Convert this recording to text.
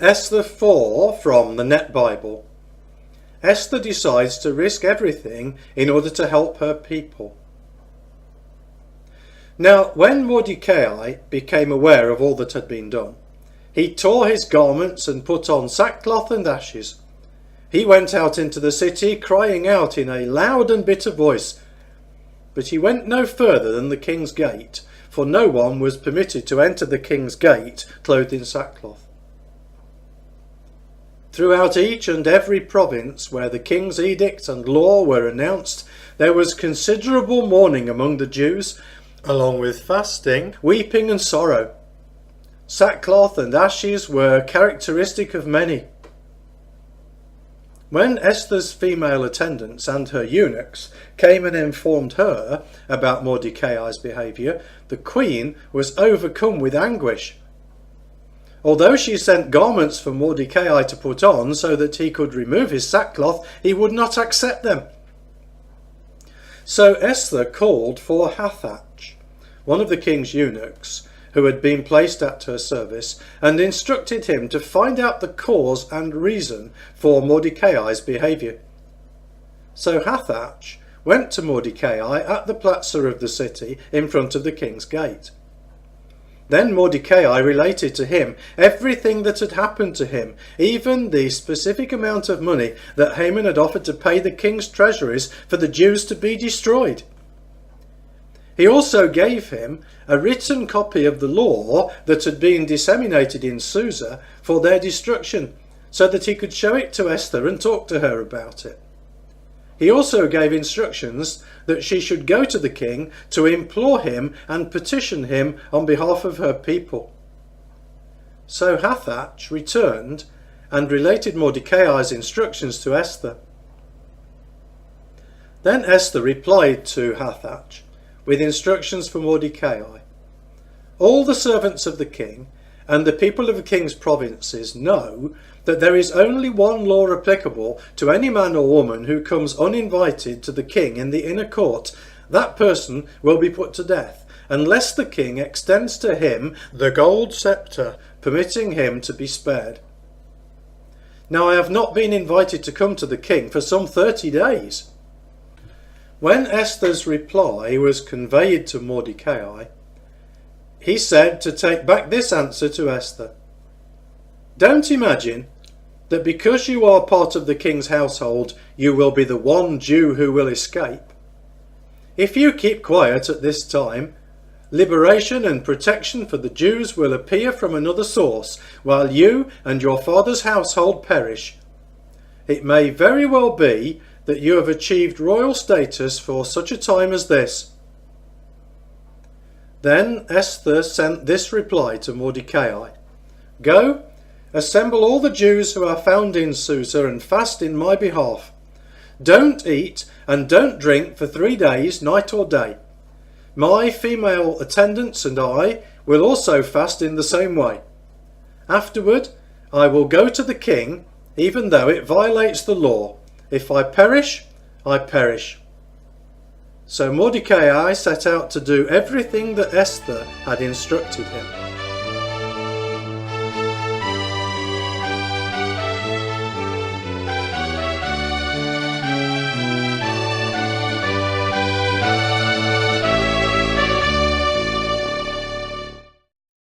Esther 4 from the Net Bible. Esther decides to risk everything in order to help her people. Now, when Mordecai became aware of all that had been done, he tore his garments and put on sackcloth and ashes. He went out into the city, crying out in a loud and bitter voice. But he went no further than the king's gate, for no one was permitted to enter the king's gate clothed in sackcloth. Throughout each and every province where the king's edict and law were announced, there was considerable mourning among the Jews, along with fasting, weeping and sorrow. Sackcloth and ashes were characteristic of many. When Esther's female attendants and her eunuchs came and informed her about Mordecai's behaviour, the queen was overcome with anguish. Although she sent garments for Mordecai to put on so that he could remove his sackcloth, he would not accept them. So Esther called for Hathach, one of the king's eunuchs, who had been placed at her service, and instructed him to find out the cause and reason for Mordecai's behaviour. So Hathach went to Mordecai at the plaza of the city in front of the king's gate. Then Mordecai related to him everything that had happened to him, even the specific amount of money that Haman had offered to pay the king's treasuries for the Jews to be destroyed. He also gave him a written copy of the law that had been disseminated in Susa for their destruction, so that he could show it to Esther and talk to her about it. He also gave instructions that she should go to the king to implore him and petition him on behalf of her people. So Hathach returned and related Mordecai's instructions to Esther. Then Esther replied to Hathach with instructions for Mordecai. All the servants of the king and the people of the king's provinces know that there is only one law applicable to any man or woman who comes uninvited to the king in the inner court. That person will be put to death, unless the king extends to him the gold scepter, permitting him to be spared. Now I have not been invited to come to the king for some 30 days. When Esther's reply was conveyed to Mordecai, he said to take back this answer to Esther. Don't imagine that because you are part of the king's household, you will be the one Jew who will escape. If you keep quiet at this time, liberation and protection for the Jews will appear from another source, while you and your father's household perish. It may very well be that you have achieved royal status for such a time as this. Then Esther sent this reply to Mordecai. Go, assemble all the Jews who are found in Susa and fast in my behalf. Don't eat and don't drink for 3 days, night or day. My female attendants and I will also fast in the same way. Afterward, I will go to the king, even though it violates the law. If I perish, I perish. So Mordecai set out to do everything that Esther had instructed him.